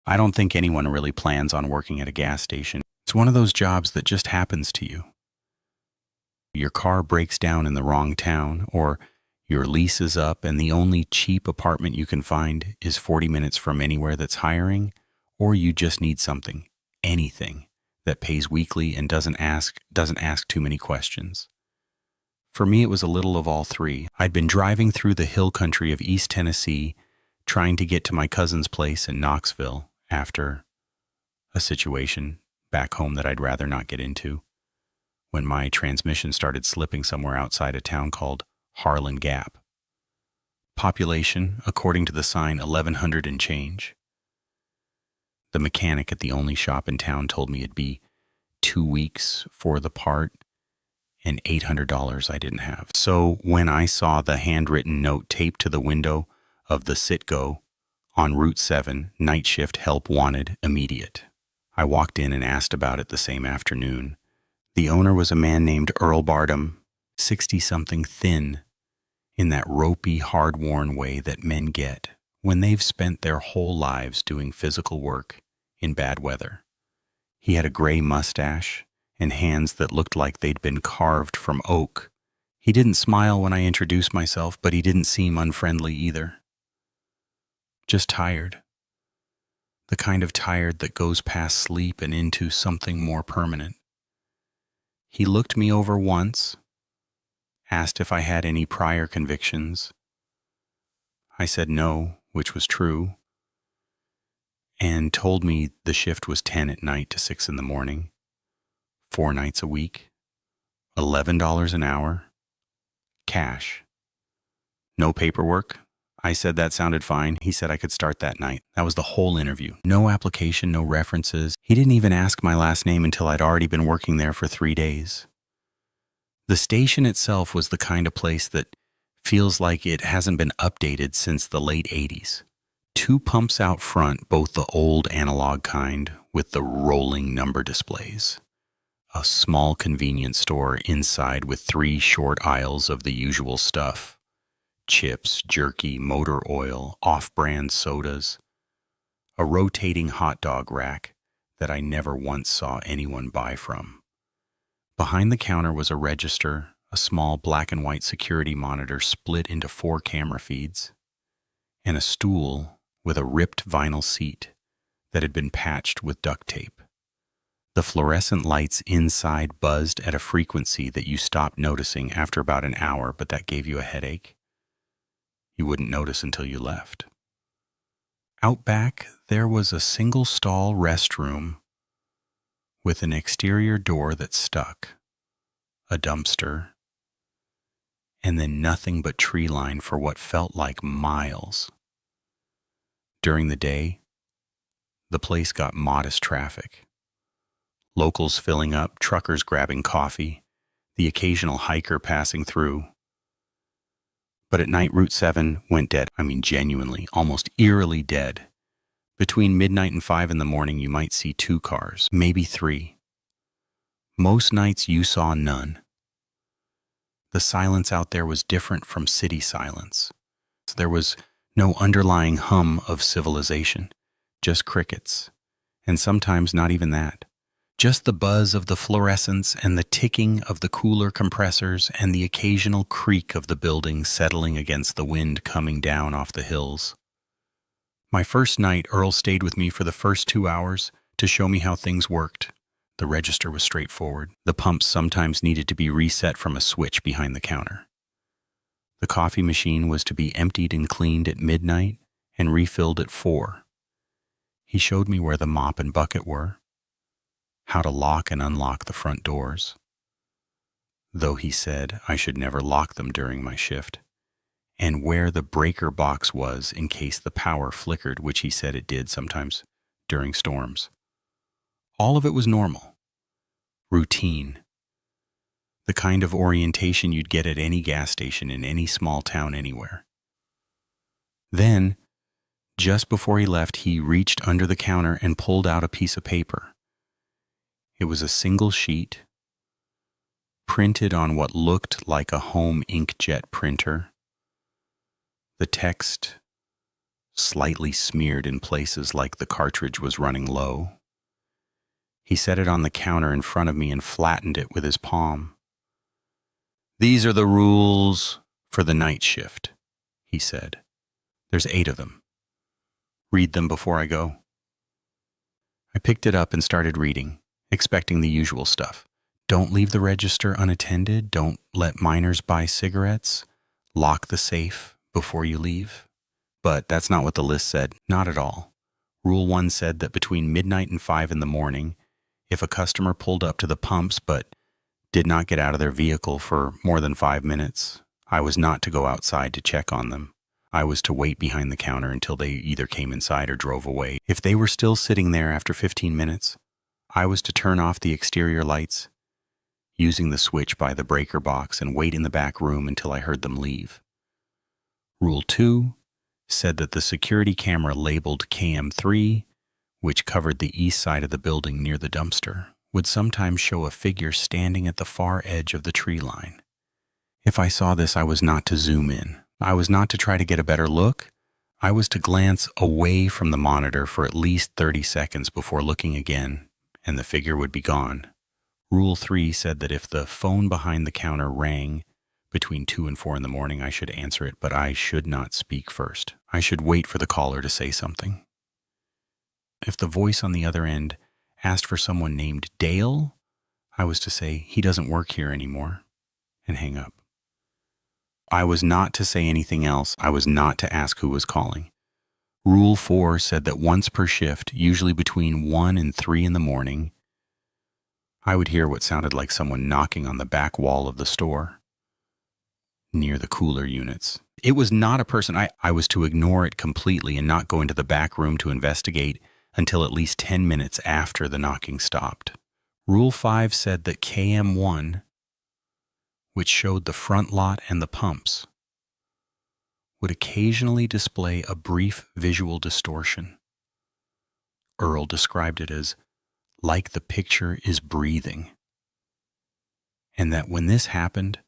I don't think anyone really plans on working at a gas station. It's one of those jobs that just happens to you. Your car breaks down in the wrong town, or your lease is up and the only cheap apartment you can find is 40 minutes from anywhere that's hiring, or you just need something, anything, that pays weekly and doesn't ask too many questions. For me, it was a little of all three. I'd been driving through the hill country of East Tennessee, trying to get to my cousin's place in Knoxville after a situation back home that I'd rather not get into, when my transmission started slipping somewhere outside a town called Harlan Gap. Population, according to the sign, 1,100 and change. The mechanic at the only shop in town told me it'd be 2 weeks for the part and $800 I didn't have. So when I saw the handwritten note taped to the window of the Citgo on Route 7, night shift help wanted, immediate, I walked in and asked about it the same afternoon. The owner was a man named Earl Bardum, 60-something, thin, in that ropey, hard-worn way that men get when they've spent their whole lives doing physical work in bad weather. He had a gray mustache and hands that looked like they'd been carved from oak. He didn't smile when I introduced myself, but he didn't seem unfriendly either. Just tired. The kind of tired that goes past sleep and into something more permanent. He looked me over once, asked if I had any prior convictions. I said no, which was true, and told me the shift was 10 at night to 6 in the morning, 4 nights a week, $11 an hour, cash. No paperwork. I said that sounded fine. He said I could start that night. That was the whole interview. No application, no references. He didn't even ask my last name until I'd already been working there for 3 days. The station itself was the kind of place that feels like it hasn't been updated since the late 80s. 2 pumps out front, both the old analog kind with the rolling number displays. A small convenience store inside with 3 short aisles of the usual stuff. Chips, jerky, motor oil, off-brand sodas. A rotating hot dog rack that I never once saw anyone buy from. Behind the counter was a register, a small black and white security monitor split into 4 camera feeds, and a stool with a ripped vinyl seat that had been patched with duct tape. The fluorescent lights inside buzzed at a frequency that you stopped noticing after about an hour, but that gave you a headache. You wouldn't notice until you left. Out back, there was a single-stall restroom with an exterior door that stuck, a dumpster, and then nothing but tree line for what felt like miles. During the day, the place got modest traffic. Locals filling up, truckers grabbing coffee, the occasional hiker passing through. But at night, Route 7 went dead. I mean, genuinely, almost eerily dead. Between midnight and 5 in the morning, you might see 2 cars, maybe 3. Most nights, you saw none. The silence out there was different from city silence. There was no underlying hum of civilization, just crickets, and sometimes not even that. Just the buzz of the fluorescents and the ticking of the cooler compressors and the occasional creak of the building settling against the wind coming down off the hills. My first night, Earl stayed with me for the first 2 hours to show me how things worked. The register was straightforward. The pumps sometimes needed to be reset from a switch behind the counter. The coffee machine was to be emptied and cleaned at midnight and refilled at 4. He showed me where the mop and bucket were, how to lock and unlock the front doors, though he said I should never lock them during my shift, and where the breaker box was in case the power flickered, which he said it did sometimes during storms. All of it was normal, routine, the kind of orientation you'd get at any gas station in any small town anywhere. Then, just before he left, he reached under the counter and pulled out a piece of paper. It was a single sheet, printed on what looked like a home inkjet printer. The text slightly smeared in places like the cartridge was running low. He set it on the counter in front of me and flattened it with his palm. "These are the rules for the night shift," he said. "There's 8 of them. Read them before I go." I picked it up and started reading, expecting the usual stuff. Don't leave the register unattended. Don't let minors buy cigarettes. Lock the safe before you leave. But that's not what the list said. Not at all. Rule 1 said that between midnight and 5 in the morning, if a customer pulled up to the pumps but did not get out of their vehicle for more than 5 minutes, I was not to go outside to check on them. I was to wait behind the counter until they either came inside or drove away. If they were still sitting there after 15 minutes, I was to turn off the exterior lights, using the switch by the breaker box, and wait in the back room until I heard them leave. Rule 2 said that the security camera labeled KM3, which covered the east side of the building near the dumpster, would sometimes show a figure standing at the far edge of the tree line. If I saw this, I was not to zoom in. I was not to try to get a better look. I was to glance away from the monitor for at least 30 seconds before looking again, and the figure would be gone. Rule 3 said that if the phone behind the counter rang between 2 and 4 in the morning, I should answer it, but I should not speak first. I should wait for the caller to say something. If the voice on the other end asked for someone named Dale, I was to say, "He doesn't work here anymore," and hang up. I was not to say anything else. I was not to ask who was calling. Rule 4 said that once per shift, usually between 1 and 3 in the morning, I would hear what sounded like someone knocking on the back wall of the store, near the cooler units. It was not a person. I was to ignore it completely and not go into the back room to investigate until at least 10 minutes after the knocking stopped. Rule 5 said that KM1, which showed the front lot and the pumps, would occasionally display a brief visual distortion. Earl described it as like the picture is breathing, and that when this happened,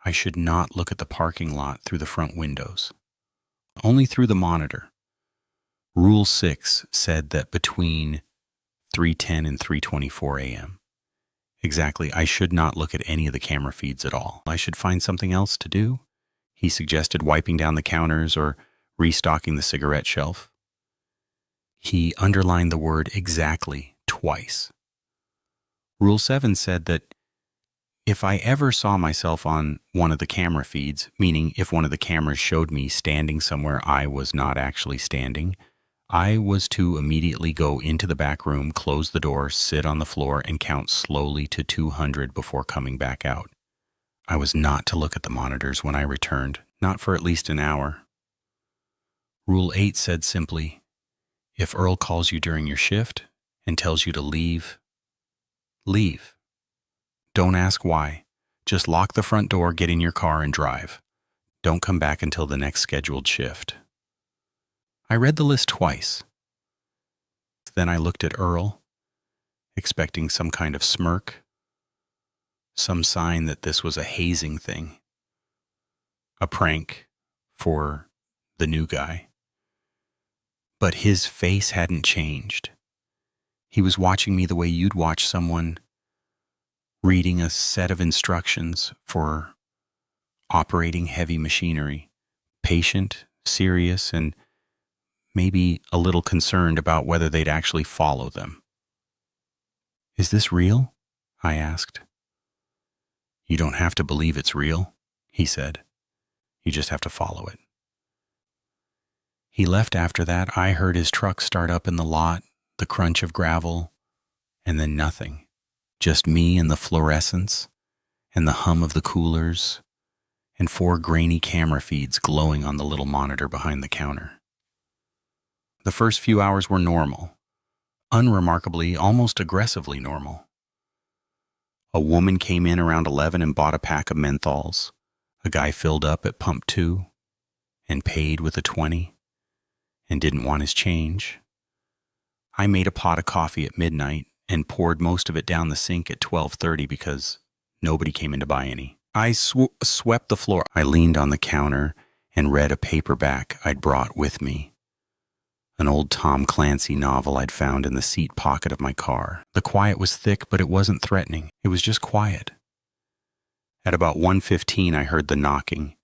I should not look at the parking lot through the front windows, only through the monitor. Rule 6 said that between 3:10 and 3:24 a.m., exactly, I should not look at any of the camera feeds at all. I should find something else to do. He suggested wiping down the counters or restocking the cigarette shelf. He underlined the word exactly twice. Rule 7 said that if I ever saw myself on one of the camera feeds, meaning if one of the cameras showed me standing somewhere I was not actually standing, I was to immediately go into the back room, close the door, sit on the floor, and count slowly to 200 before coming back out. I was not to look at the monitors when I returned, not for at least an hour. Rule 8 said simply, if Earl calls you during your shift and tells you to leave, leave. Don't ask why. Just lock the front door, get in your car, and drive. Don't come back until the next scheduled shift. I read the list twice. Then I looked at Earl, expecting some kind of smirk, some sign that this was a hazing thing, a prank for the new guy. But his face hadn't changed. He was watching me the way you'd watch someone reading a set of instructions for operating heavy machinery, patient, serious, and maybe a little concerned about whether they'd actually follow them. Is this real? I asked. You don't have to believe it's real, he said. You just have to follow it. He left after that. I heard his truck start up in the lot, the crunch of gravel, and then nothing. Just me and the fluorescence, and the hum of the coolers, and 4 grainy camera feeds glowing on the little monitor behind the counter. The first few hours were normal, unremarkably, almost aggressively normal. A woman came in around 11 and bought a pack of menthols. A guy filled up at pump 2 and paid with a 20 and didn't want his change. I made a pot of coffee at midnight and poured most of it down the sink at 12:30 because nobody came in to buy any. I swept the floor. I leaned on the counter and read a paperback I'd brought with me. An old Tom Clancy novel I'd found in the seat pocket of my car. The quiet was thick, but it wasn't threatening. It was just quiet. At about 1:15, I heard the knocking.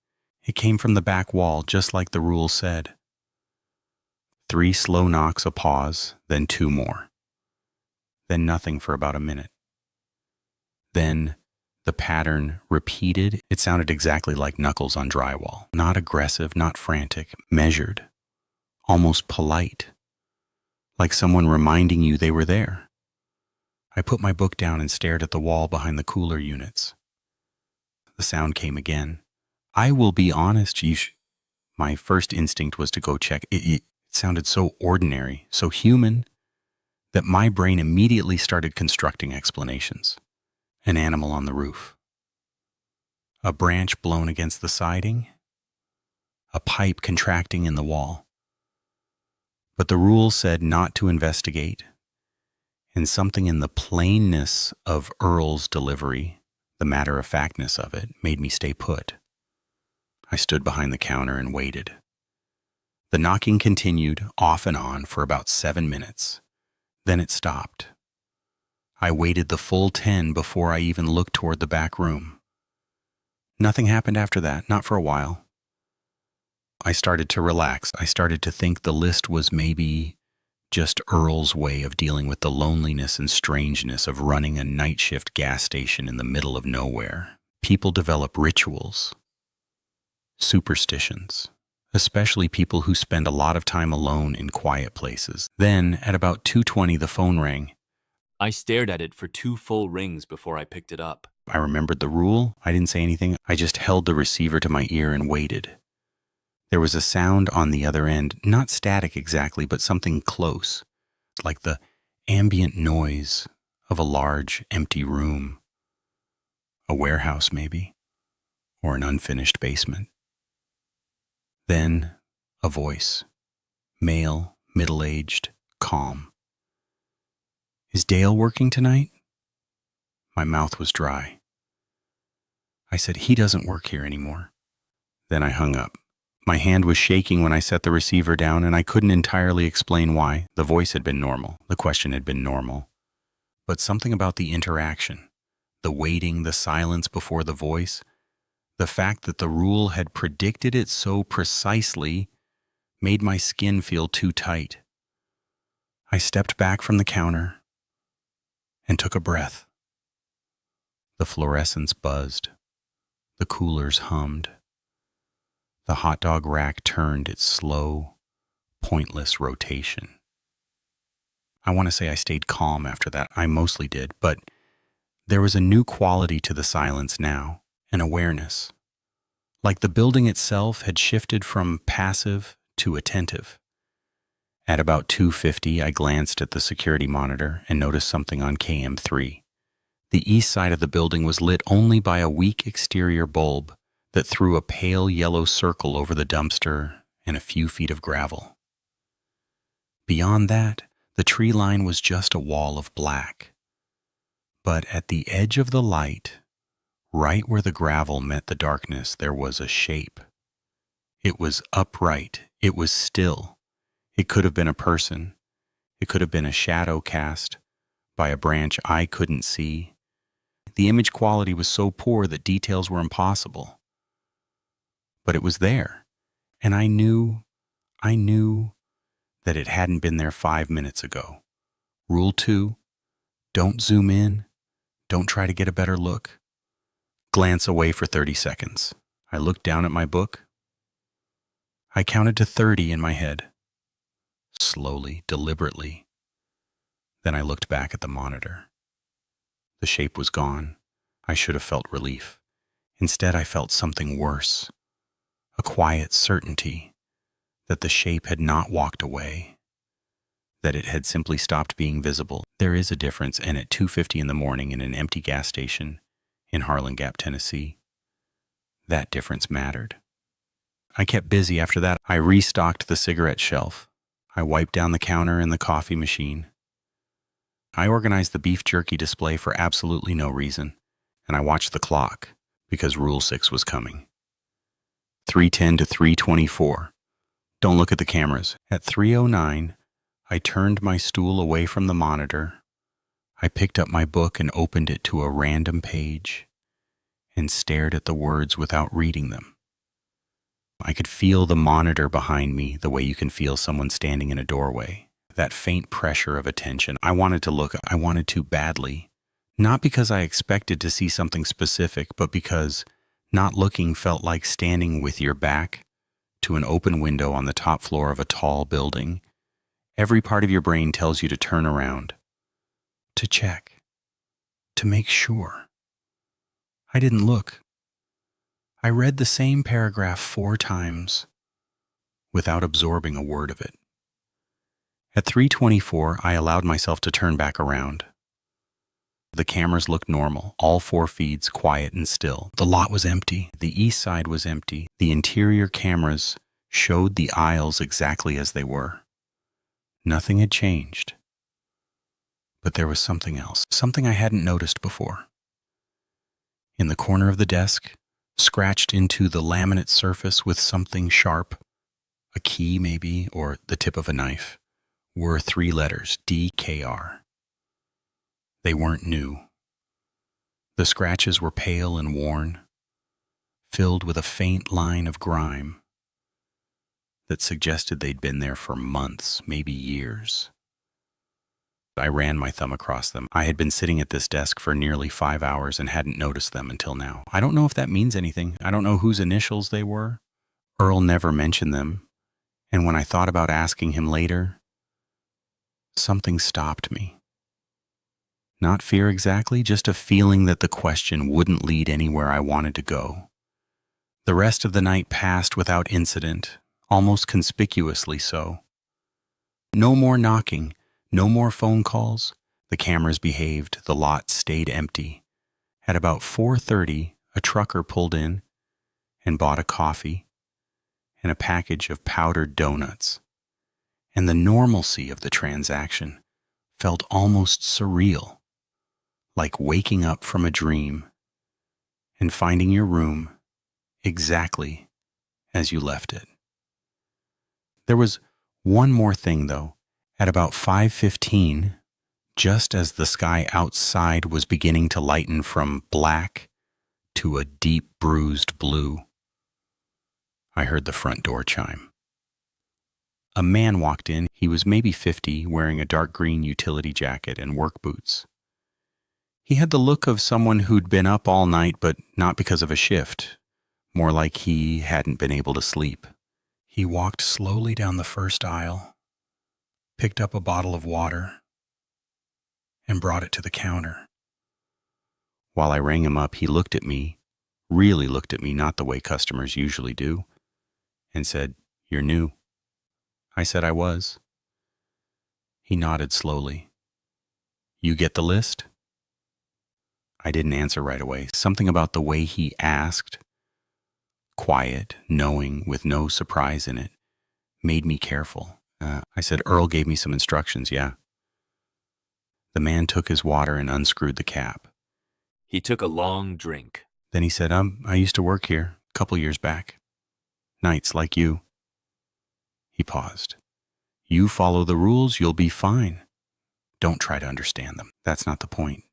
It came from the back wall, just like the rule said. 3 slow knocks, a pause, then 2 more. Then nothing for about a minute. Then the pattern repeated. It sounded exactly like knuckles on drywall. Not aggressive, not frantic, measured, almost polite, like someone reminding you they were there. I put my book down and stared at the wall behind the cooler units. The sound came again. I will be honest, my first instinct was to go check. It sounded so ordinary, so human, that my brain immediately started constructing explanations. An animal on the roof. A branch blown against the siding. A pipe contracting in the wall. But the rule said not to investigate, and something in the plainness of Earl's delivery, the matter-of-factness of it, made me stay put. I stood behind the counter and waited. The knocking continued, off and on, for about 7 minutes. Then it stopped. I waited the full 10 before I even looked toward the back room. Nothing happened after that, not for a while. I started to relax. I started to think the list was maybe just Earl's way of dealing with the loneliness and strangeness of running a night shift gas station in the middle of nowhere. People develop rituals, superstitions, especially people who spend a lot of time alone in quiet places. Then, at about 2:20, the phone rang. I stared at it for 2 full rings before I picked it up. I remembered the rule. I didn't say anything. I just held the receiver to my ear and waited. There was a sound on the other end, not static exactly, but something close, like the ambient noise of a large, empty room. A warehouse, maybe, or an unfinished basement. Then, a voice, male, middle-aged, calm. Is Dale working tonight? My mouth was dry. I said, he doesn't work here anymore. Then I hung up. My hand was shaking when I set the receiver down, and I couldn't entirely explain why. The voice had been normal. The question had been normal. But something about the interaction, the waiting, the silence before the voice, the fact that the rule had predicted it so precisely made my skin feel too tight. I stepped back from the counter and took a breath. The fluorescents buzzed. The coolers hummed. The hot dog rack turned its slow, pointless rotation. I want to say I stayed calm after that. I mostly did, but there was a new quality to the silence now, an awareness. Like the building itself had shifted from passive to attentive. At about 2:50, I glanced at the security monitor and noticed something on KM3. The east side of the building was lit only by a weak exterior bulb that threw a pale yellow circle over the dumpster and a few feet of gravel. Beyond that, the tree line was just a wall of black. But at the edge of the light, right where the gravel met the darkness, there was a shape. It was upright. It was still. It could have been a person. It could have been a shadow cast by a branch I couldn't see. The image quality was so poor that details were impossible. But it was there, and I knew that it hadn't been there 5 minutes ago. Rule 2, don't zoom in, don't try to get a better look. Glance away for 30 seconds. I looked down at my book. I counted to 30 in my head. Slowly, deliberately. Then I looked back at the monitor. The shape was gone. I should have felt relief. Instead, I felt something worse. A quiet certainty that the shape had not walked away, that it had simply stopped being visible. There is a difference, and at 2:50 in the morning in an empty gas station in Harlan Gap, Tennessee, that difference mattered. I kept busy after that. I restocked the cigarette shelf. I wiped down the counter and the coffee machine. I organized the beef jerky display for absolutely no reason, and I watched the clock because Rule 6 was coming. 3:10 to 3:24. Don't look at the cameras. At 3:09, I turned my stool away from the monitor. I picked up my book and opened it to a random page and stared at the words without reading them. I could feel the monitor behind me the way you can feel someone standing in a doorway. That faint pressure of attention. I wanted to look. I wanted to badly. Not because I expected to see something specific, but because not looking felt like standing with your back to an open window on the top floor of a tall building. Every part of your brain tells you to turn around, to check, to make sure. I didn't look. I read the same paragraph 4 times without absorbing a word of it. At 3:24, I allowed myself to turn back around. The cameras looked normal, all 4 feeds quiet and still. The lot was empty. The east side was empty. The interior cameras showed the aisles exactly as they were. Nothing had changed. But there was something else, something I hadn't noticed before. In the corner of the desk, scratched into the laminate surface with something sharp, a key maybe, or the tip of a knife, were 3 letters, DKR. They weren't new. The scratches were pale and worn, filled with a faint line of grime that suggested they'd been there for months, maybe years. I ran my thumb across them. I had been sitting at this desk for nearly 5 hours and hadn't noticed them until now. I don't know if that means anything. I don't know whose initials they were. Earl never mentioned them, and when I thought about asking him later, something stopped me. Not fear exactly, just a feeling that the question wouldn't lead anywhere I wanted to go. The rest of the night passed without incident, almost conspicuously so. No more knocking, no more phone calls. The cameras behaved, the lot stayed empty. At about 4:30, a trucker pulled in and bought a coffee and a package of powdered donuts. And the normalcy of the transaction felt almost surreal, like waking up from a dream and finding your room exactly as you left it. There was one more thing, though. At about 5:15, just as the sky outside was beginning to lighten from black to a deep bruised blue, I heard the front door chime. A man walked in. He was maybe 50, wearing a dark green utility jacket and work boots. He had the look of someone who'd been up all night, but not because of a shift, more like he hadn't been able to sleep. He walked slowly down the first aisle, picked up a bottle of water, and brought it to the counter. While I rang him up, he looked at me, really looked at me, not the way customers usually do, and said, "You're new." I said I was. He nodded slowly. "You get the list?" I didn't answer right away. Something about the way he asked, quiet, knowing, with no surprise in it, made me careful. I said, "Earl gave me some instructions, yeah." The man took his water and unscrewed the cap. He took a long drink. Then he said, I used to work here a couple years back. Nights like you." He paused. "You follow the rules, you'll be fine. Don't try to understand them. That's not the point."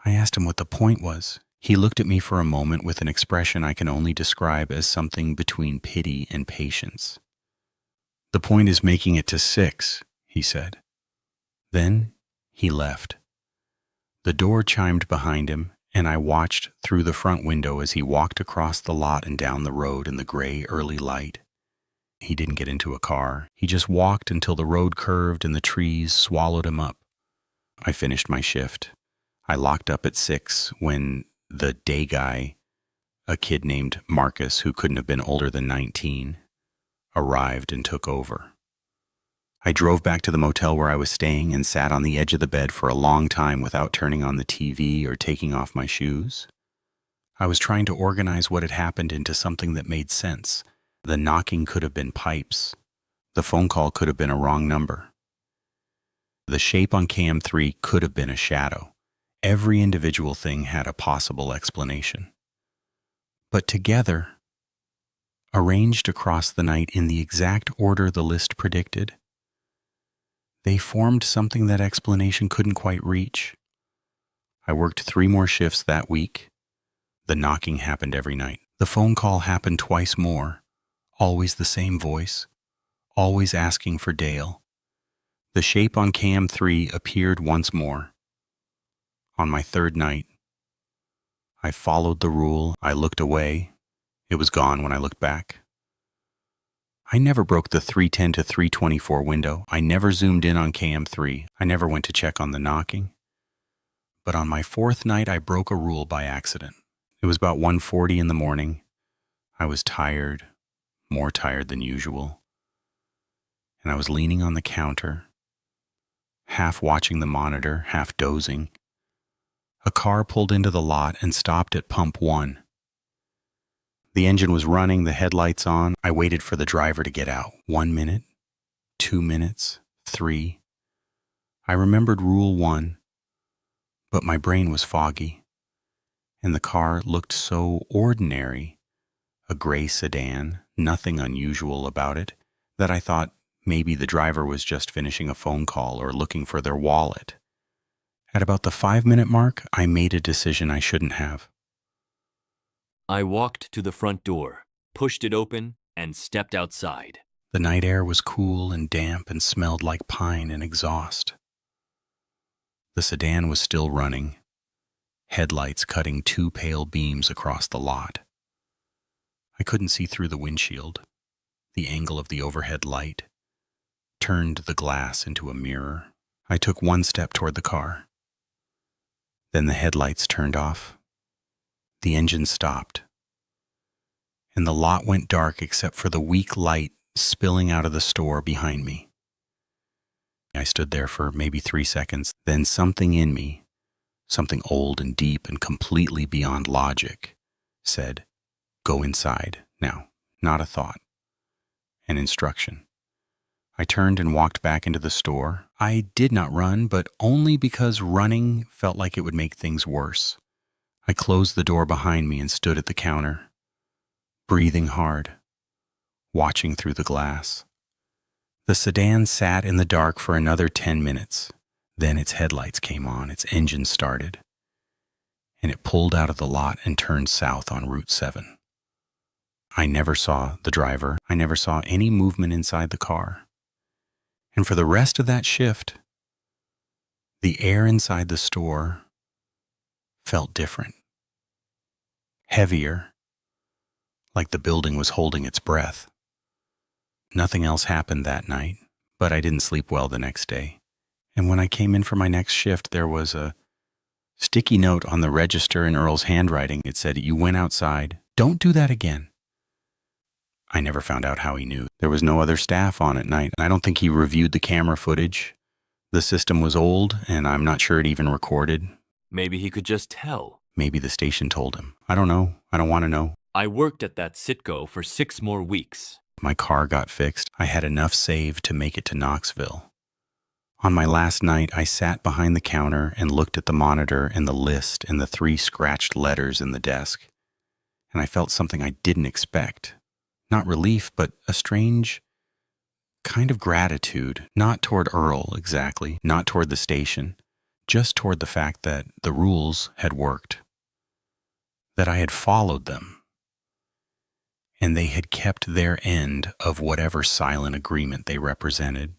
I asked him what the point was. He looked at me for a moment with an expression I can only describe as something between pity and patience. "The point is making it to 6, he said. Then he left. The door chimed behind him, and I watched through the front window as he walked across the lot and down the road in the gray early light. He didn't get into a car. He just walked until the road curved and the trees swallowed him up. I finished my shift. I locked up at 6 when the day guy, a kid named Marcus who couldn't have been older than 19, arrived and took over. I drove back to the motel where I was staying and sat on the edge of the bed for a long time without turning on the TV or taking off my shoes. I was trying to organize what had happened into something that made sense. The knocking could have been pipes. The phone call could have been a wrong number. The shape on cam 3 could have been a shadow. Every individual thing had a possible explanation. but together, arranged across the night in the exact order the list predicted, they formed something that explanation couldn't quite reach. I worked 3 more shifts that week. The knocking happened every night. The phone call happened twice more. Always the same voice. Always asking for Dale. The shape on cam 3 appeared once more. On my 3rd night, I followed the rule. I looked away. It was gone when I looked back. I never broke the 310 to 324 window. I never zoomed in on cam 3. I never went to check on the knocking. But on my 4th night, I broke a rule by accident. It was about 1:40 in the morning. I was tired, more tired than usual. And I was leaning on the counter, half watching the monitor, half dozing. A car pulled into the lot and stopped at pump 1. The engine was running, the headlights on. I waited for the driver to get out. 1 minute, 2 minutes, 3. I remembered rule 1, but my brain was foggy, and the car looked so ordinary, a gray sedan, nothing unusual about it, that I thought maybe the driver was just finishing a phone call or looking for their wallet. At about the 5-minute mark, I made a decision I shouldn't have. I walked to the front door, pushed it open, and stepped outside. The night air was cool and damp and smelled like pine and exhaust. The sedan was still running, headlights cutting 2 pale beams across the lot. I couldn't see through the windshield. The angle of the overhead light turned the glass into a mirror. I took 1 step toward the car. Then the headlights turned off. The engine stopped, and the lot went dark except for the weak light spilling out of the store behind me. I stood there for maybe 3 seconds. Then something in me, something old and deep and completely beyond logic, said, "Go inside, now." Not a thought. An instruction. I turned and walked back into the store. I did not run, but only because running felt like it would make things worse. I closed the door behind me and stood at the counter, breathing hard, watching through the glass. The sedan sat in the dark for another 10 minutes. Then its headlights came on, its engine started, and it pulled out of the lot and turned south on Route 7. I never saw the driver. I never saw any movement inside the car. And for the rest of that shift, the air inside the store felt different, heavier, like the building was holding its breath. Nothing else happened that night, but I didn't sleep well the next day. And when I came in for my next shift, there was a sticky note on the register in Earl's handwriting. It said, "You went outside. Don't do that again." I never found out how he knew. There was no other staff on at night, and I don't think he reviewed the camera footage. The system was old, and I'm not sure it even recorded. Maybe he could just tell. Maybe the station told him. I don't know. I don't want to know. I worked at that Citgo for 6 more weeks. My car got fixed. I had enough saved to make it to Knoxville. On my last night, I sat behind the counter and looked at the monitor and the list and the 3 scratched letters in the desk, and I felt something I didn't expect. Not relief, but a strange kind of gratitude, not toward Earl exactly, not toward the station, just toward the fact that the rules had worked, that I had followed them, and they had kept their end of whatever silent agreement they represented.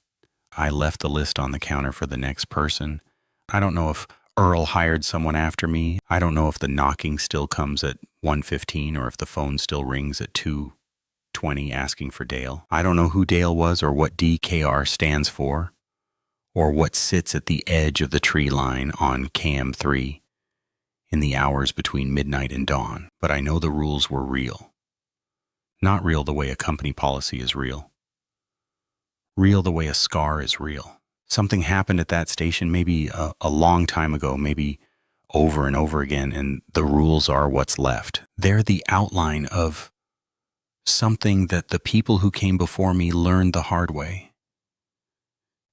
I left the list on the counter for the next person. I don't know if Earl hired someone after me. I don't know if the knocking still comes at 1:15 or if the phone still rings at 2:20 asking for Dale. I don't know who Dale was or what DKR stands for or what sits at the edge of the tree line on Cam 3 in the hours between midnight and dawn, but I know the rules were real. Not real the way a company policy is real. Real the way a scar is real. Something happened at that station maybe a long time ago, maybe over and over again, and the rules are what's left. They're the outline of something that the people who came before me learned the hard way.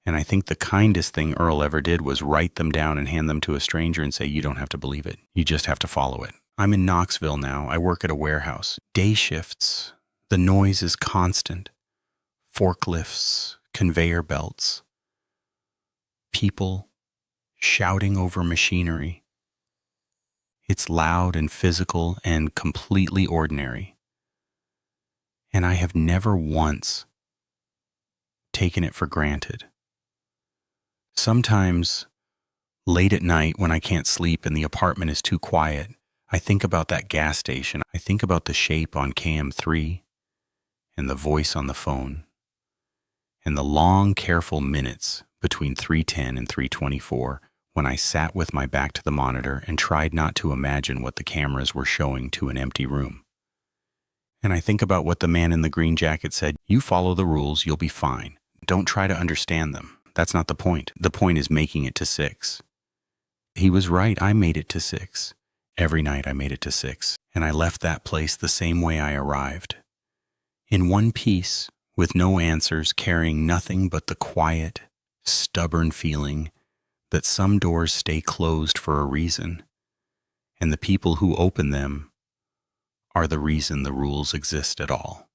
And I think the kindest thing Earl ever did was write them down and hand them to a stranger and say, "You don't have to believe it. You just have to follow it." I'm in Knoxville now. I work at a warehouse. Day shifts. The noise is constant. Forklifts, conveyor belts, people shouting over machinery. It's loud and physical and completely ordinary. And I have never once taken it for granted. Sometimes, late at night when I can't sleep and the apartment is too quiet, I think about that gas station. I think about the shape on cam 3 and the voice on the phone and the long, careful minutes between 3:10 and 3:24 when I sat with my back to the monitor and tried not to imagine what the cameras were showing to an empty room. And I think about what the man in the green jacket said: you follow the rules, you'll be fine. Don't try to understand them. That's not the point. The point is making it to 6. He was right. I made it to 6. Every night I made it to 6. And I left that place the same way I arrived. In one piece, with no answers, carrying nothing but the quiet, stubborn feeling that some doors stay closed for a reason, and the people who open them are the reason the rules exist at all.